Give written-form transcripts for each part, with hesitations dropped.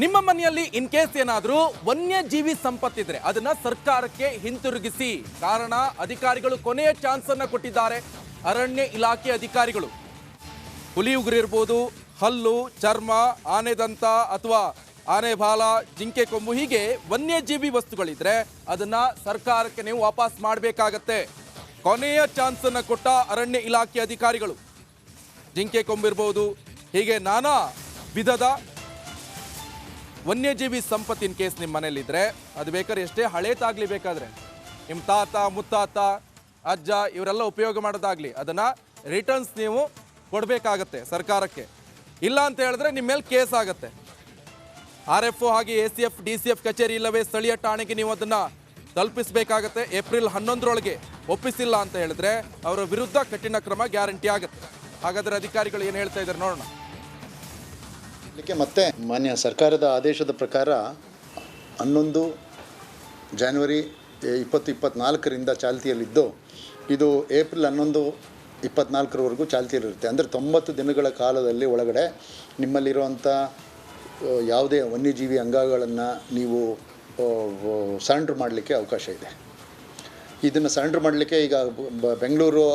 ನಿಮ್ಮ ಮನೆಯಲ್ಲಿ in case ಏನಾದರೂ ವನ್ಯಜೀವಿ ಸಂಪತ್ತಿದ್ರೆ ಅದನ್ನ ಸರ್ಕಾರಕ್ಕೆ ಹಿಂತಿರುಗಿಸಿ. ಕಾರಣ ಅಧಿಕಾರಿಗಳು ಕೊನೆಯ ಚಾನ್ಸ್ ಅನ್ನ ಕೊಟ್ಟಿದ್ದಾರೆ. ಅರಣ್ಯ ಇಲಾಖೆ ಅಧಿಕಾರಿಗಳು ಹುಲಿ ಉಗುರಿರ್ಬೋದು, ಹಲ್ಲು, ಚರ್ಮ, ಆನೆ ದಂತ ಅಥವಾ ಆನೆ ಬಾಲ, ಜಿಂಕೆ ಕೊಂಬು, ಹೀಗೆ ವನ್ಯಜೀವಿ ವಸ್ತುಗಳಿದ್ರೆ ಅದನ್ನ ಸರ್ಕಾರಕ್ಕೆ ನೀವು ವಾಪಸ್ ಮಾಡಬೇಕಾಗತ್ತೆ. ಕೊನೆಯ ಚಾನ್ಸ್ ಅನ್ನ ಕೊಟ್ಟ ಅರಣ್ಯ ಇಲಾಖೆ ಅಧಿಕಾರಿಗಳು. ಜಿಂಕೆ ಕೊಂಬಿರ್ಬೋದು, ಹೀಗೆ ನಾನಾ ವಿಧದ ವನ್ಯಜೀವಿ ಸಂಪತ್ತಿನ ಕೇಸ್ ನಿಮ್ಮ ಮನೇಲಿದ್ರೆ ಅದು ಬೇಕಾದ್ರೆ ಎಷ್ಟೇ ಹಳೇತಾಗ್ಲಿ, ಬೇಕಾದ್ರೆ ನಿಮ್ಮ ತಾತ ಮುತ್ತಾತ ಅಜ್ಜ ಇವರೆಲ್ಲ ಉಪಯೋಗ ಮಾಡೋದಾಗ್ಲಿ ಅದನ್ನ ರಿಟರ್ನ್ಸ್ ನೀವು ಕೊಡಬೇಕಾಗತ್ತೆ ಸರ್ಕಾರಕ್ಕೆ. ಇಲ್ಲ ಅಂತ ಹೇಳಿದ್ರೆ ನಿಮ್ಮ ಮೇಲೆ ಕೇಸ್ ಆಗುತ್ತೆ. RFO ಹಾಗೆ ACF DCF ಕಚೇರಿ ಇಲ್ಲವೇ ಸ್ಥಳೀಯ ಠಾಣೆಗೆ ನೀವು ಅದನ್ನ ತಲುಪಿಸಬೇಕಾಗತ್ತೆ. ಏಪ್ರಿಲ್ 11ರೊಳಗೆ ಒಪ್ಪಿಸಿಲ್ಲ ಅಂತ ಹೇಳಿದ್ರೆ ಅವರ ವಿರುದ್ಧ ಕಠಿಣ ಕ್ರಮ ಗ್ಯಾರಂಟಿ ಆಗುತ್ತೆ. ಹಾಗಾದ್ರೆ ಅಧಿಕಾರಿಗಳು ಏನು ಹೇಳ್ತಾ ಇದ್ದಾರೆ ನೋಡೋಣ. ಮತ್ತೆ ಮಾನ್ಯ ಸರ್ಕಾರದ ಆದೇಶದ ಪ್ರಕಾರ 11 ಜನವರಿ 2024ರಿಂದ ಚಾಲ್ತಿಯಲ್ಲಿದ್ದು ಇದು ಏಪ್ರಿಲ್ 11, 24ರವರೆಗೂ ಚಾಲ್ತಿಯಲ್ಲಿರುತ್ತೆ. ಅಂದರೆ 90 ದಿನಗಳ ಕಾಲದಲ್ಲಿ ಒಳಗಡೆ ನಿಮ್ಮಲ್ಲಿರುವಂಥ ಯಾವುದೇ ವನ್ಯಜೀವಿ ಅಂಗಗಳನ್ನು ನೀವು ಸರೆಂಡರ್ ಮಾಡಲಿಕ್ಕೆ ಅವಕಾಶ ಇದೆ. ಇದನ್ನು ಸರೆಂಡರ್ ಮಾಡಲಿಕ್ಕೆ ಈಗ ಬೆಂಗಳೂರು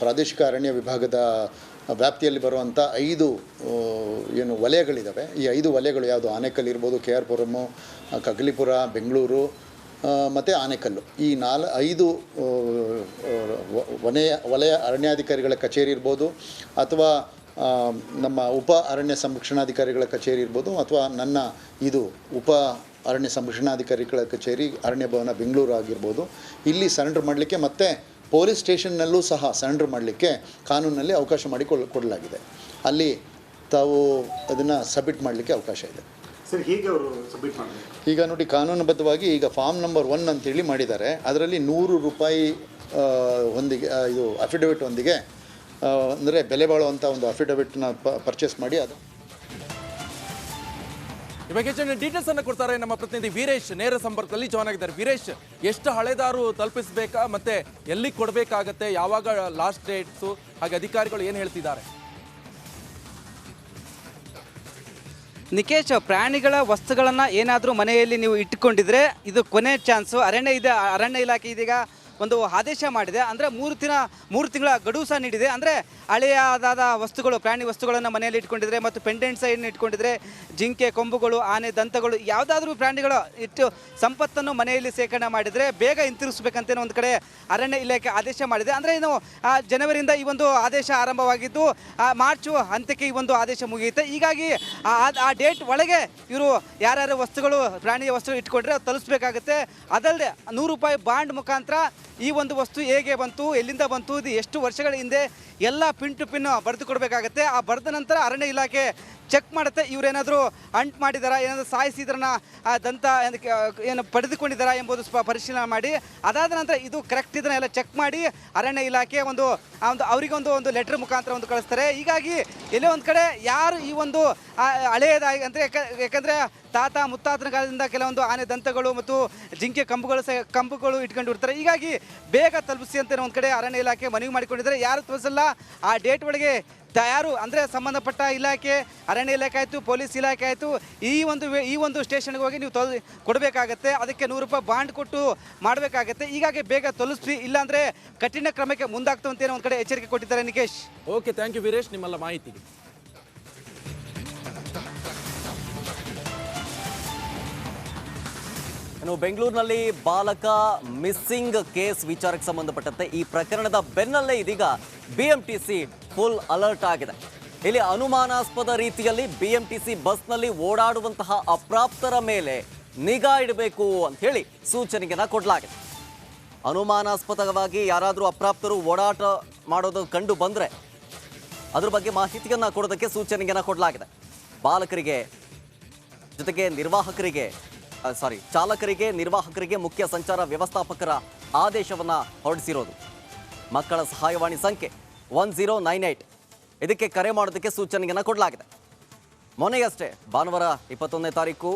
ಪ್ರಾದೇಶಿಕ ಅರಣ್ಯ ವಿಭಾಗದ ವ್ಯಾಪ್ತಿಯಲ್ಲಿ ಬರುವಂಥ 5 ಏನು ವಲಯಗಳಿದ್ದಾವೆ. ಈ 5 ವಲಯಗಳು ಯಾವುದು? ಆನೇಕಲ್ ಇರ್ಬೋದು, KR ಪುರಮ್ಮು, ಕಗ್ಲಿಪುರ, ಬೆಂಗಳೂರು ಮತ್ತು ಆನೇಕಲ್ಲು. ಈ 5 ವಲಯ ಅರಣ್ಯಾಧಿಕಾರಿಗಳ ಕಚೇರಿ ಇರ್ಬೋದು, ಅಥವಾ ನಮ್ಮ ಉಪ ಅರಣ್ಯ ಸಂರಕ್ಷಣಾಧಿಕಾರಿಗಳ ಕಚೇರಿ ಇರ್ಬೋದು, ಅಥವಾ ನನ್ನ ಇದು ಉಪ ಅರಣ್ಯ ಸಂರಕ್ಷಣಾಧಿಕಾರಿಗಳ ಕಚೇರಿ ಅರಣ್ಯ ಭವನ ಬೆಂಗಳೂರು ಆಗಿರ್ಬೋದು. ಇಲ್ಲಿ ಸರೆಂಡರ್ ಮಾಡಲಿಕ್ಕೆ ಮತ್ತು ಪೊಲೀಸ್ ಸ್ಟೇಷನ್ನಲ್ಲೂ ಸಹ ಸರೆಂಡರ್ ಮಾಡಲಿಕ್ಕೆ ಕಾನೂನಲ್ಲಿ ಅವಕಾಶ ಕೊಡಲಾಗಿದೆ. ಅಲ್ಲಿ ತಾವು ಅದನ್ನು ಸಬ್ಮಿಟ್ ಮಾಡಲಿಕ್ಕೆ ಅವಕಾಶ ಇದೆ. ಸರ್, ಹೇಗೆ ಅವರು ಸಬ್ಮಿಟ್ ಮಾಡಬೇಕು? ಈಗ ನೋಡಿ, ಕಾನೂನುಬದ್ಧವಾಗಿ ಈಗ ಫಾರ್ಮ್ ನಂಬರ್ 1 ಅಂತೇಳಿ ಮಾಡಿದ್ದಾರೆ. ಅದರಲ್ಲಿ 100 ರೂಪಾಯಿ ಒಂದಿಗೆ ಇದು ಅಫಿಡವಿಟ್ ಒಂದಿಗೆ ಅಂದರೆ ಬೆಲೆ ಬಾಳುವಂಥ ಒಂದು ಅಫಿಡವಿಟ್ನ ಪರ್ಚೇಸ್ ಮಾಡಿ ಅದು ಈ ಬಗ್ಗೆ ಹೆಚ್ಚಿನ ಡೀಟೇಲ್ಸ್ ಅನ್ನು ಕೊಡ್ತಾರೆ ನಮ್ಮ ಪ್ರತಿನಿಧಿ ವೀರೇಶ್. ನೇರ ಸಂಪರ್ಕದಲ್ಲಿ ಜಾಯ್ನ್ ಆಗಿದ್ದಾರೆ. ವೀರೇಶ್, ಎಷ್ಟು ಹಳೆದಾರು ತಲುಪಿಸಬೇಕಾ, ಮತ್ತೆ ಎಲ್ಲಿ ಕೊಡಬೇಕಾಗತ್ತೆ, ಯಾವಾಗ ಲಾಸ್ಟ್ ಡೇಟ್ಸು, ಹಾಗೆ ಅಧಿಕಾರಿಗಳು ಏನು ಹೇಳ್ತಿದ್ದಾರೆ? ನಿಕೇಶ್, ಪ್ರಾಣಿಗಳ ವಸ್ತುಗಳನ್ನು ಏನಾದರೂ ಮನೆಯಲ್ಲಿ ನೀವು ಇಟ್ಟುಕೊಂಡಿದ್ರೆ ಇದು ಕೊನೆ ಚಾನ್ಸು. ಅರಣ್ಯ ಇಲಾಖೆ ಇದೀಗ ಒಂದು ಆದೇಶ ಮಾಡಿದೆ. ಅಂದರೆ 3 ತಿಂಗಳ ಗಡುವು ಸಹ ನೀಡಿದೆ. ಅಂದರೆ ಹಳೆಯದಾದ ವಸ್ತುಗಳು, ಪ್ರಾಣಿ ವಸ್ತುಗಳನ್ನು ಮನೆಯಲ್ಲಿ ಇಟ್ಕೊಂಡಿದ್ರೆ ಮತ್ತು ಪೆಂಡೆಂಟ್ಸ್ ಏನು ಇಟ್ಕೊಂಡಿದ್ರೆ, ಜಿಂಕೆ ಕೊಂಬುಗಳು, ಆನೆ ದಂತಗಳು, ಯಾವುದಾದ್ರೂ ಪ್ರಾಣಿಗಳು ಇಟ್ಟು ಸಂಪತ್ತನ್ನು ಮನೆಯಲ್ಲಿ ಶೇಖರಣೆ ಮಾಡಿದರೆ ಬೇಗ ಹಿಂತಿರುಗಿಸ್ಬೇಕಂತೇನೋ ಒಂದು ಕಡೆ ಅರಣ್ಯ ಇಲಾಖೆ ಆದೇಶ ಮಾಡಿದೆ. ಅಂದರೆ ಇನ್ನು ಜನವರಿಯಿಂದ ಈ ಒಂದು ಆದೇಶ ಆರಂಭವಾಗಿದ್ದು ಮಾರ್ಚ್ ಅಂತ್ಯಕ್ಕೆ ಈ ಒಂದು ಆದೇಶ ಮುಗಿಯುತ್ತೆ. ಹೀಗಾಗಿ ಆ ಡೇಟ್ ಒಳಗೆ ಇವರು ಯಾರ್ಯಾರು ವಸ್ತುಗಳು, ಪ್ರಾಣಿಯ ವಸ್ತುಗಳು ಇಟ್ಕೊಂಡ್ರೆ ಅದು ತಲುಪಿಸ್ಬೇಕಾಗುತ್ತೆ. ಅದಲ್ಲದೆ 100 ರೂಪಾಯಿ ಬಾಂಡ್ ಮುಖಾಂತರ ಈ ಒಂದು ವಸ್ತು ಹೇಗೆ ಬಂತು, ಎಲ್ಲಿಂದ ಬಂತು, ಇದು ಎಷ್ಟು ವರ್ಷಗಳ ಹಿಂದೆ ಎಲ್ಲ ಪಿನ್ ಟು ಪಿನ್ ಬರೆದು ಕೊಡಬೇಕಾಗತ್ತೆ. ಆ ಬರೆದ ನಂತರ ಅರಣ್ಯ ಇಲಾಖೆ ಚೆಕ್ ಮಾಡುತ್ತೆ. ಇವರೇನಾದರೂ ಅಂಟ್ ಮಾಡಿದಾರಾ, ಏನಾದರೂ ಸಾಯಿಸಿದ್ರನ್ನ ದಂತ ಏನು ಪಡೆದುಕೊಂಡಿದ್ದಾರಾ ಎಂಬುದು ಪರಿಶೀಲನೆ ಮಾಡಿ ಅದಾದ ನಂತರ ಇದು ಕರೆಕ್ಟ್ ಇದನ್ನ ಎಲ್ಲ ಚೆಕ್ ಮಾಡಿ ಅರಣ್ಯ ಇಲಾಖೆ ಒಂದು ಅವರಿಗೊಂದು ಲೆಟರ್ ಮುಖಾಂತರ ಒಂದು ಕಳಿಸ್ತಾರೆ. ಹೀಗಾಗಿ ಎಲ್ಲೇ ಒಂದು ಕಡೆ ಯಾರು ಈ ಒಂದು ಹಳೆಯದಾಗಿ ಅಂದರೆ ಯಾಕಂದರೆ ತಾತ ಮುತ್ತಾತನ ಕಾಲದಿಂದ ಕೆಲವೊಂದು ಆನೆ ದಂತಗಳು ಮತ್ತು ಜಿಂಕೆ ಕಂಬುಗಳು ಇಟ್ಕೊಂಡಿರ್ತಾರೆ. ಹೀಗಾಗಿ ಬೇಗ ತಲುಪಿಸಿ ಅಂತ ಒಂದು ಕಡೆ ಅರಣ್ಯ ಇಲಾಖೆ ಮನವಿ ಮಾಡಿಕೊಂಡಿದ್ದಾರೆ. ಯಾರು ತೋರಿಸಲ್ಲ ಆ ಡೇಟ್ ಒಳಗೆ ಯಾರು ಅಂದರೆ ಸಂಬಂಧಪಟ್ಟ ಇಲಾಖೆ, ಅರಣ್ಯ ಇಲಾಖೆ ಆಯಿತು, ಪೊಲೀಸ್ ಇಲಾಖೆ ಆಯಿತು, ಈ ಒಂದು ಸ್ಟೇಷನ್ಗೆ ಹೋಗಿ ನೀವು ಕೊಡಬೇಕಾಗತ್ತೆ. ಅದಕ್ಕೆ 100 ರೂಪಾಯಿ ಬಾಂಡ್ ಕೊಟ್ಟು ಮಾಡಬೇಕಾಗತ್ತೆ. ಹೀಗಾಗಿ ಬೇಗ ತಲುಪಿಸಿ, ಇಲ್ಲಾಂದರೆ ಕಠಿಣ ಕ್ರಮಕ್ಕೆ ಮುಂದಾಗ್ತವಂತೇನೋ ಒಂದು ಕಡೆ ಎಚ್ಚರಿಕೆ ಕೊಟ್ಟಿದ್ದಾರೆ. Nikesh, okay, thank you Veeresh ನಿಮ್ಮೆಲ್ಲ ಮಾಹಿತಿಗೆ. ಇನ್ನು ಬೆಂಗಳೂರಿನಲ್ಲಿ ಬಾಲಕ ಮಿಸ್ಸಿಂಗ್ ಕೇಸ್ ವಿಚಾರಕ್ಕೆ ಸಂಬಂಧಪಟ್ಟಂತೆ ಈ ಪ್ರಕರಣದ ಬೆನ್ನಲ್ಲೇ ಇದೀಗ BMTC ಫುಲ್ ಅಲರ್ಟ್ ಆಗಿದೆ. ಇಲ್ಲಿ ಅನುಮಾನಾಸ್ಪದ ರೀತಿಯಲ್ಲಿ BMTC ಬಸ್ನಲ್ಲಿ ಓಡಾಡುವಂತಹ ಅಪ್ರಾಪ್ತರ ಮೇಲೆ ನಿಗಾ ಇಡಬೇಕು ಅಂತ ಹೇಳಿ ಸೂಚನೆಯನ್ನು ಕೊಡಲಾಗಿದೆ. ಅನುಮಾನಾಸ್ಪದವಾಗಿ ಯಾರಾದರೂ ಅಪ್ರಾಪ್ತರು ಓಡಾಟ ಮಾಡೋದು ಕಂಡು ಬಂದರೆ ಅದ್ರ ಬಗ್ಗೆ ಮಾಹಿತಿಯನ್ನು ಕೊಡೋದಕ್ಕೆ ಸೂಚನೆಯನ್ನು ಕೊಡಲಾಗಿದೆ. ಬಾಲಕರಿಗೆ ಜೊತೆಗೆ ಚಾಲಕರಿಗೆ, ನಿರ್ವಾಹಕರಿಗೆ ಮುಖ್ಯ ಸಂಚಾರ ವ್ಯವಸ್ಥಾಪಕರ ಆದೇಶವನ್ನು ಹೊರಡಿಸಿರೋದು. ಮಕ್ಕಳ ಸಹಾಯವಾಣಿ ಸಂಖ್ಯೆ 1098 ಇದಕ್ಕೆ ಕರೆ ಮಾಡೋದಕ್ಕೆ ಸೂಚನೆಯನ್ನು ಕೊಡಲಾಗಿದೆ. ಮೊನ್ನೆಯಷ್ಟೇ ಭಾನುವಾರ 21ನೇ ತಾರೀಕು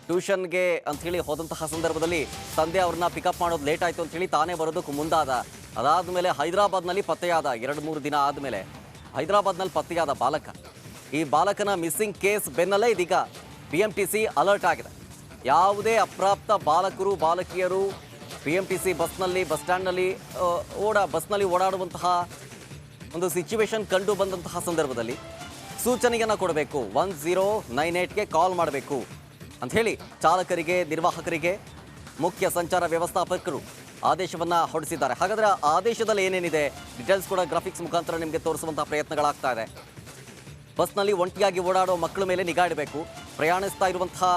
ಟ್ಯೂಷನ್ಗೆ ಅಂಥೇಳಿ ಹೋದಂತಹ ಸಂದರ್ಭದಲ್ಲಿ ತಂದೆ ಅವ್ರನ್ನ ಪಿಕಪ್ ಮಾಡೋದು ಲೇಟ್ ಆಯಿತು ಅಂಥೇಳಿ ತಾನೇ ಬರೋದಕ್ಕೆ ಮುಂದಾದ. ಅದಾದಮೇಲೆ ಹೈದರಾಬಾದ್ನಲ್ಲಿ ಪತ್ತೆಯಾದ 2-3 ದಿನ ಆದಮೇಲೆ ಹೈದರಾಬಾದ್ನಲ್ಲಿ ಪತ್ತೆಯಾದ ಬಾಲಕ. ಈ ಬಾಲಕನ ಮಿಸ್ಸಿಂಗ್ ಕೇಸ್ ಬೆನ್ನಲ್ಲೇ ಇದೀಗ BMTC ಅಲರ್ಟ್ ಆಗಿದೆ. ಯಾವುದೇ ಅಪ್ರಾಪ್ತ ಬಾಲಕರು ಬಾಲಕಿಯರು BMTC ಬಸ್ನಲ್ಲಿ ಬಸ್ ಸ್ಟ್ಯಾಂಡ್ನಲ್ಲಿ ಬಸ್ನಲ್ಲಿ ಓಡಾಡುವಂತಹ ಒಂದು ಸಿಚುವೇಶನ್ ಕಂಡು ಬಂದಂತಹ ಸಂದರ್ಭದಲ್ಲಿ ಸೂಚನೆಯನ್ನು ಕೊಡಬೇಕು. 1098ಗೆ ಕಾಲ್ ಮಾಡಬೇಕು ಅಂಥೇಳಿ ಚಾಲಕರಿಗೆ, ನಿರ್ವಾಹಕರಿಗೆ ಮುಖ್ಯ ಸಂಚಾರ ವ್ಯವಸ್ಥಾಪಕರು ಆದೇಶವನ್ನು ಹೊರಡಿಸಿದ್ದಾರೆ. ಹಾಗಾದರೆ ಆ ಆದೇಶದಲ್ಲಿ ಏನೇನಿದೆ ಡೀಟೇಲ್ಸ್ ಕೂಡ ಗ್ರಾಫಿಕ್ಸ್ ಮುಖಾಂತರ ನಿಮಗೆ ತೋರಿಸುವಂಥ ಪ್ರಯತ್ನಗಳಾಗ್ತಾ ಇದೆ. ಬಸ್ನಲ್ಲಿ ಒಂಟಿಯಾಗಿ ಓಡಾಡೋ ಮಕ್ಕಳ ಮೇಲೆ ನಿಗಾ ಇಡಬೇಕು, ಪ್ರಯಾಣಿಸ್ತಾ ಇರುವಂತಹ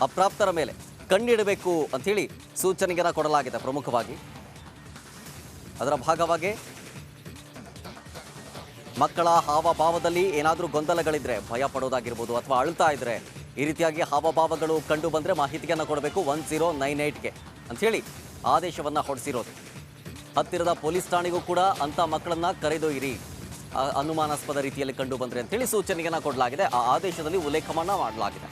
ಅಪ್ರಾಪ್ತರ ಮೇಲೆ ಕಣ್ಣಿಡಬೇಕು ಅಂಥೇಳಿ ಸೂಚನೆಯನ್ನು ಕೊಡಲಾಗಿದೆ. ಪ್ರಮುಖವಾಗಿ ಅದರ ಭಾಗವಾಗಿ ಮಕ್ಕಳ ಹಾವಭಾವದಲ್ಲಿ ಏನಾದರೂ ಗೊಂದಲಗಳಿದ್ರೆ, ಭಯ ಪಡೋದಾಗಿರ್ಬೋದು ಅಥವಾ ಅಳ್ತಾ ಇದ್ರೆ, ಈ ರೀತಿಯಾಗಿ ಹಾವಭಾವಗಳು ಕಂಡು ಬಂದರೆ ಮಾಹಿತಿಯನ್ನು ಕೊಡಬೇಕು 1098ಗೆ ಅಂಥೇಳಿ ಆದೇಶವನ್ನು ಹೊರಡಿಸಿರೋದು. ಹತ್ತಿರದ ಪೊಲೀಸ್ ಠಾಣೆಗೂ ಕೂಡ ಅಂಥ ಮಕ್ಕಳನ್ನು ಕರೆದೊಯ್ಯಿರಿ, ಅನುಮಾನಾಸ್ಪದ ರೀತಿಯಲ್ಲಿ ಕಂಡು ಬಂದರೆ ಅಂಥೇಳಿ ಸೂಚನೆಯನ್ನು ಕೊಡಲಾಗಿದೆ. ಆ ಆದೇಶದಲ್ಲಿ ಉಲ್ಲೇಖವನ್ನು ಮಾಡಲಾಗಿದೆ.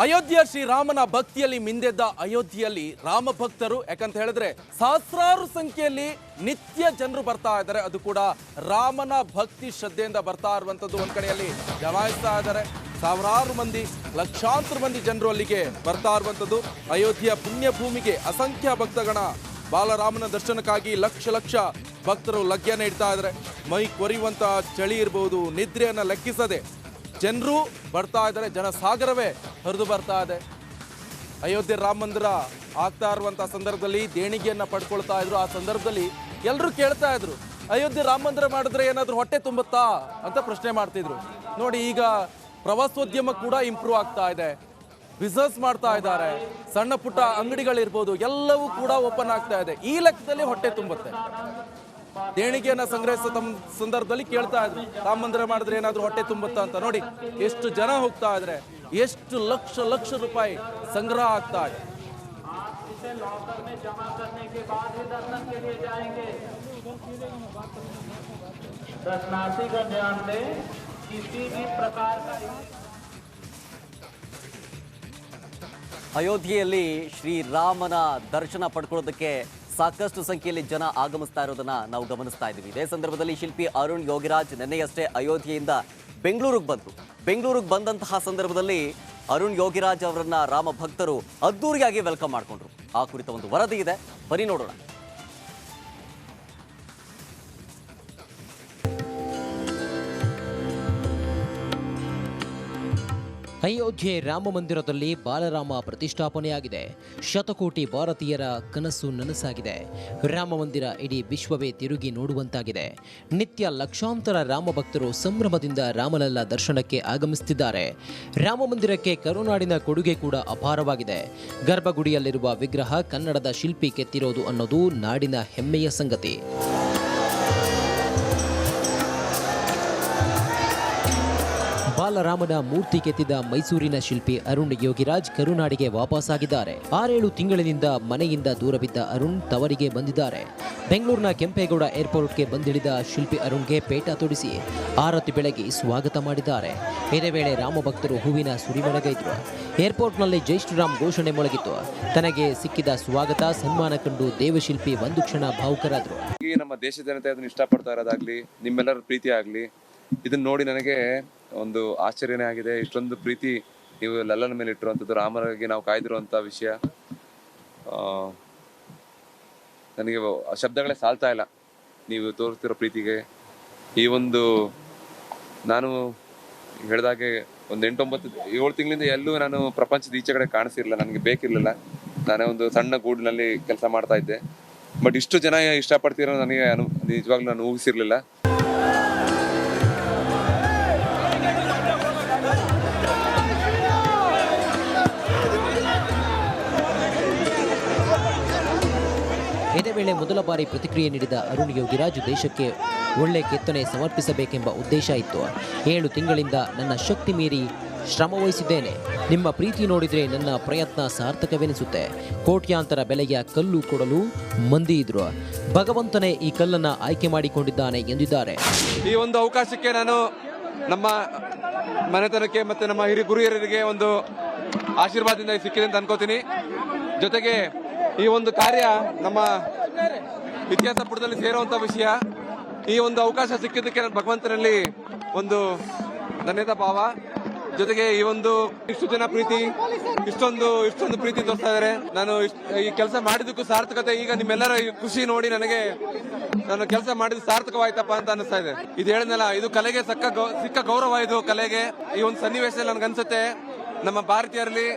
ಅಯೋಧ್ಯೆಯ ಶ್ರೀರಾಮನ ಭಕ್ತಿಯಲ್ಲಿ ಮಿಂದೆದ್ದ ಅಯೋಧ್ಯೆಯಲ್ಲಿ ರಾಮ ಭಕ್ತರು, ಯಾಕಂತ ಹೇಳಿದ್ರೆ ಸಹಸ್ರಾರು ಸಂಖ್ಯೆಯಲ್ಲಿ ನಿತ್ಯ ಜನರು ಬರ್ತಾ ಇದ್ದಾರೆ. ಅದು ಕೂಡ ರಾಮನ ಭಕ್ತಿ ಶ್ರದ್ಧೆಯಿಂದ ಬರ್ತಾ ಇರುವಂಥದ್ದು. ಒಂದ್ ಕಡೆಯಲ್ಲಿ ಜಮಾಯಿಸ್ತಾ ಇದ್ದಾರೆ, ಸಾವಿರಾರು ಮಂದಿ, ಲಕ್ಷಾಂತರ ಮಂದಿ ಜನರು ಅಲ್ಲಿಗೆ ಬರ್ತಾ ಇರುವಂಥದ್ದು. ಅಯೋಧ್ಯೆಯ ಪುಣ್ಯ ಭೂಮಿಗೆ ಅಸಂಖ್ಯ ಭಕ್ತಗಣ ಬಾಲರಾಮನ ದರ್ಶನಕ್ಕಾಗಿ ಲಕ್ಷ ಲಕ್ಷ ಭಕ್ತರು ಲಗ್ಗೆಯನ್ನು ಇಡ್ತಾ ಇದ್ದಾರೆ. ಮೈ ಕೊರಿಯುವಂತ ಚಳಿ ಇರಬಹುದು, ನಿದ್ರೆಯನ್ನ ಲೆಕ್ಕಿಸದೆ ಜನರು ಬರ್ತಾ ಇದ್ದಾರೆ. ಜನಸಾಗರವೇ ಹರಿದು ಬರ್ತಾ ಇದೆ. ಅಯೋಧ್ಯೆ ರಾಮ ಮಂದಿರ ಆಗ್ತಾ ಇರುವಂಥ ಸಂದರ್ಭದಲ್ಲಿ ದೇಣಿಗೆಯನ್ನು ಪಡ್ಕೊಳ್ತಾ ಇದ್ರು. ಆ ಸಂದರ್ಭದಲ್ಲಿ ಎಲ್ಲರೂ ಕೇಳ್ತಾ ಇದ್ರು, ಅಯೋಧ್ಯೆ ರಾಮ ಮಂದಿರ ಮಾಡಿದ್ರೆ ಏನಾದರೂ ಹೊಟ್ಟೆ ತುಂಬುತ್ತಾ ಅಂತ ಪ್ರಶ್ನೆ ಮಾಡ್ತಿದ್ರು. ನೋಡಿ, ಈಗ ಪ್ರವಾಸೋದ್ಯಮ ಕೂಡ ಇಂಪ್ರೂವ್ ಆಗ್ತಾ ಇದೆ, ಬಿಸ್ನೆಸ್ ಮಾಡ್ತಾ ಇದ್ದಾರೆ, ಸಣ್ಣ ಪುಟ್ಟ ಅಂಗಡಿಗಳಿರ್ಬೋದು ಎಲ್ಲವೂ ಕೂಡ ಓಪನ್ ಆಗ್ತಾ ಇದೆ. ಈ ಲೆಕ್ಕದಲ್ಲಿ ಹೊಟ್ಟೆ ತುಂಬುತ್ತೆ. ದೇಣಿಗೆಯನ್ನ ಸಂಗ್ರಹಿಸೋ ಸಂದರ್ಭದಲ್ಲಿ ಕೇಳ್ತಾ ಇದ್ರು, ರಾಮ ಮಂದಿರ ಮಾಡಿದ್ರೆ ಏನಾದರೂ ಹೊಟ್ಟೆ ತುಂಬುತ್ತಾ ಅಂತ. ನೋಡಿ ಎಷ್ಟು ಜನ ಹೋಗ್ತಾ ಇದ್ರೆ, ಎಷ್ಟು ಲಕ್ಷ ಲಕ್ಷ ರೂಪಾಯಿ ಸಂಗ್ರಹ ಆಗ್ತಾ ಇದೆ. ಅಯೋಧ್ಯೆಯಲ್ಲಿ ಶ್ರೀರಾಮನ ದರ್ಶನ ಪಡ್ಕೊಳ್ಳೋದಕ್ಕೆ ಸಾಕಷ್ಟು ಸಂಖ್ಯೆಯಲ್ಲಿ ಜನ ಆಗಮಿಸ್ತಾ ಇರೋದನ್ನ ನಾವು ಗಮನಿಸ್ತಾ ಇದ್ದೀವಿ. ಇದೇ ಸಂದರ್ಭದಲ್ಲಿ ಶಿಲ್ಪಿ ಅರುಣ್ ಯೋಗಿರಾಜ್ ನಿನ್ನೆಯಷ್ಟೇ ಅಯೋಧ್ಯೆಯಿಂದ ಬೆಂಗಳೂರಿಗೆ ಬಂದಂತಹ ಸಂದರ್ಭದಲ್ಲಿ ಅರುಣ್ ಯೋಗಿರಾಜ್ ಅವರನ್ನ ರಾಮ ಭಕ್ತರು ಅದ್ದೂರಿಯಾಗಿ ವೆಲ್ಕಮ್ ಮಾಡಿಕೊಂಡ್ರು. ಆ ಕುರಿತ ಒಂದು ವರದಿ ಇದೆ, ಬನ್ನಿ ನೋಡೋಣ. ಅಯೋಧ್ಯೆ ರಾಮ ಮಂದಿರದಲ್ಲಿ ಬಾಲರಾಮ ಪ್ರತಿಷ್ಠಾಪನೆಯಾಗಿದೆ. ಶತಕೋಟಿ ಭಾರತೀಯರ ಕನಸು ನನಸಾಗಿದೆ. ರಾಮ ಮಂದಿರ ಇಡೀ ವಿಶ್ವವೇ ತಿರುಗಿ ನೋಡುವಂತಾಗಿದೆ. ನಿತ್ಯ ಲಕ್ಷಾಂತರ ರಾಮ ಭಕ್ತರು ಸಂಭ್ರಮದಿಂದ ರಾಮಲಲ್ಲ ದರ್ಶನಕ್ಕೆ ಆಗಮಿಸುತ್ತಿದ್ದಾರೆ. ರಾಮ ಮಂದಿರಕ್ಕೆ ಕರುನಾಡಿನ ಕೊಡುಗೆ ಕೂಡ ಅಪಾರವಾಗಿದೆ. ಗರ್ಭಗುಡಿಯಲ್ಲಿರುವ ವಿಗ್ರಹ ಕನ್ನಡದ ಶಿಲ್ಪಿ ಕೆತ್ತಿರೋದು ಅನ್ನೋದು ನಾಡಿನ ಹೆಮ್ಮೆಯ ಸಂಗತಿ. ಬಾಲರಾಮನ ಮೂರ್ತಿ ಕೆತ್ತಿದ ಮೈಸೂರಿನ ಶಿಲ್ಪಿ ಅರುಣ್ ಯೋಗಿರಾಜ್ ಕರುನಾಡಿಗೆ ವಾಪಸ್ಸಾಗಿದ್ದಾರೆ. 6-7 ತಿಂಗಳಿನಿಂದ ಮನೆಯಿಂದ ದೂರವಿದ್ದ ಅರುಣ್ ತವರಿಗೆ ಬಂದಿದ್ದಾರೆ. ಬೆಂಗಳೂರಿನ ಕೆಂಪೇಗೌಡ ಏರ್ಪೋರ್ಟ್ಗೆ ಬಂದಿಳಿದ ಶಿಲ್ಪಿ ಅರುಣ್ಗೆ ಪೇಟ ತೊಡಿಸಿ ಆರತಿ ಬೆಳಗಿ ಸ್ವಾಗತ ಮಾಡಿದ್ದಾರೆ. ಇದೇ ವೇಳೆ ರಾಮ ಭಕ್ತರು ಹೂವಿನ ಸುರಿಮಳೆಗೈದರು. ಏರ್ಪೋರ್ಟ್ನಲ್ಲಿ ಜೈ ಶ್ರೀರಾಮ್ ಘೋಷಣೆ ಮೊಳಗಿತ್ತು. ತನಗೆ ಸಿಕ್ಕಿದ ಸ್ವಾಗತ ಸನ್ಮಾನ ಕಂಡು ದೇವಶಿಲ್ಪಿ ಒಂದು ಕ್ಷಣ ಭಾವುಕರಾದರು. ನಮ್ಮ ದೇಶದ ಜನತೆ ಅದನ್ನು ಇಷ್ಟಪಡ್ತಾ ಇರೋದಾಗ್ಲಿ, ನಿಮ್ಮೆಲ್ಲರ ಪ್ರೀತಿ ಆಗಲಿ, ಇದನ್ನ ನೋಡಿ ನನಗೆ ಒಂದು ಆಶ್ಚರ್ಯನೇ ಆಗಿದೆ. ಇಷ್ಟೊಂದು ಪ್ರೀತಿ ನೀವು ಲಲ್ಲನ ಮೇಲೆ ಇಟ್ಟಿರುವಂಥದ್ದು, ರಾಮನಿಗೆ ನಾವು ಕಾಯ್ದಿರುವಂಥ ವಿಷಯ ನನಗೆ ಶಬ್ದಗಳೇ ಸಾಲ್ತಾ ಇಲ್ಲ. ನೀವು ತೋರಿಸ್ತಿರೋ ಪ್ರೀತಿಗೆ ಈ ಒಂದು, ನಾನು ಹೇಳಿದಾಗೆ ಒಂದು 8-9-7 ತಿಂಗಳಿಂದ ಎಲ್ಲೂ ನಾನು ಪ್ರಪಂಚದ ಈಚೆ ಕಡೆ ಕಾಣಿಸಿರಲಿಲ್ಲ, ನನಗೆ ಬೇಕಿರಲಿಲ್ಲ. ನಾನೇ ಒಂದು ಸಣ್ಣ ಗೂಡಿನಲ್ಲಿ ಕೆಲಸ ಮಾಡ್ತಾ ಇದ್ದೆ. ಬಟ್ ಇಷ್ಟು ಜನ ಇಷ್ಟಪಡ್ತಿರೋ ನನಗೆ ನಿಜವಾಗ್ಲೂ ನಾನು ಊಹಿಸಿರ್ಲಿಲ್ಲ. ಇದೇ ವೇಳೆ ಮೊದಲ ಬಾರಿ ಪ್ರತಿಕ್ರಿಯೆ ನೀಡಿದ ಅರುಣ್ ಯೋಗಿರಾಜ್, ದೇಶಕ್ಕೆ ಒಳ್ಳೆ ಕೆತ್ತನೆ ಸಮರ್ಪಿಸಬೇಕೆಂಬ ಉದ್ದೇಶ ಇತ್ತು. 7 ತಿಂಗಳಿಂದ ನನ್ನ ಶಕ್ತಿ ಮೀರಿ ಶ್ರಮ ವಹಿಸಿದ್ದೇನೆ. ನಿಮ್ಮ ಪ್ರೀತಿ ನೋಡಿದರೆ ನನ್ನ ಪ್ರಯತ್ನ ಸಾರ್ಥಕವೆನಿಸುತ್ತೆ. ಕೋಟ್ಯಾಂತರ ಬೆಲೆಯ ಕಲ್ಲು ಕೊಡಲು ಮಂದಿ ಇದ್ರು. ಭಗವಂತನೇ ಈ ಕಲ್ಲನ್ನು ಆಯ್ಕೆ ಮಾಡಿಕೊಂಡಿದ್ದಾನೆ ಎಂದಿದ್ದಾರೆ. ಈ ಒಂದು ಅವಕಾಶಕ್ಕೆ ನಾನು ನಮ್ಮ ಮನೆತನಕ್ಕೆ ಮತ್ತು ನಮ್ಮ ಗುರುಹಿರಿಯರಿಗೆ ಒಂದು ಆಶೀರ್ವಾದದಿಂದ ಸಿಕ್ಕಿದೆ ಅಂತ ಅನ್ಕೋತೀನಿ. ಜೊತೆಗೆ ಈ ಒಂದು ಕಾರ್ಯ ನಮ್ಮ ಇತಿಹಾಸ ಪುಟದಲ್ಲಿ ಸೇರುವಂಥ ವಿಷಯ. ಈ ಒಂದು ಅವಕಾಶ ಸಿಕ್ಕಿದ್ದಕ್ಕೆ ನಾನು ಭಗವಂತನಲ್ಲಿ ಒಂದು ಧನ್ಯತಾ ಭಾವ. ಜೊತೆಗೆ ಈ ಒಂದು ಇಷ್ಟು ಜನ ಪ್ರೀತಿ, ಇಷ್ಟೊಂದು ಪ್ರೀತಿ ತೋರಿಸ್ತಾ ಇದ್ದಾರೆ. ನಾನು ಈ ಕೆಲಸ ಮಾಡಿದ್ದಕ್ಕೂ ಸಾರ್ಥಕತೆ. ಈಗ ನಿಮ್ಮೆಲ್ಲರ ಖುಷಿ ನೋಡಿ ನನಗೆ ನಾನು ಕೆಲಸ ಮಾಡಿದ ಸಾರ್ಥಕವಾಯ್ತಪ್ಪ ಅಂತ ಅನಿಸ್ತಾ ಇದೆ. ಇದು ಹೇಳಿದ್ನಲ್ಲ, ಇದು ಕಲೆಗೆ ಸಿಕ್ಕ ಗೌರವ. ಇದು ಕಲೆಗೆ ಈ ಒಂದು ಸನ್ನಿವೇಶದಲ್ಲಿ ನನ್ಗನ್ಸುತ್ತೆ ನಮ್ಮ ಭಾರತೀಯರಲ್ಲಿ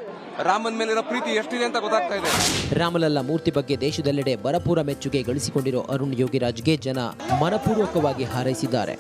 ರಾಮನ ಮೇಲಿರೋ ಪ್ರೀತಿ ಎಷ್ಟಿದೆ ಅಂತ ಗೊತ್ತಾಗ್ತಾ ಇದೆ. ರಾಮಲಲ್ಲ ಮೂರ್ತಿ ಬಗ್ಗೆ ದೇಶದೆಲ್ಲೆಡೆ ಭರಪೂರ ಮೆಚ್ಚುಗೆ ಗಳಿಸಿಕೊಂಡಿರೋ ಅರುಣ್ ಯೋಗಿರಾಜ್ಗೆ ಜನ ಮನಪೂರ್ವಕವಾಗಿ ಹಾರೈಸಿದ್ದಾರೆ.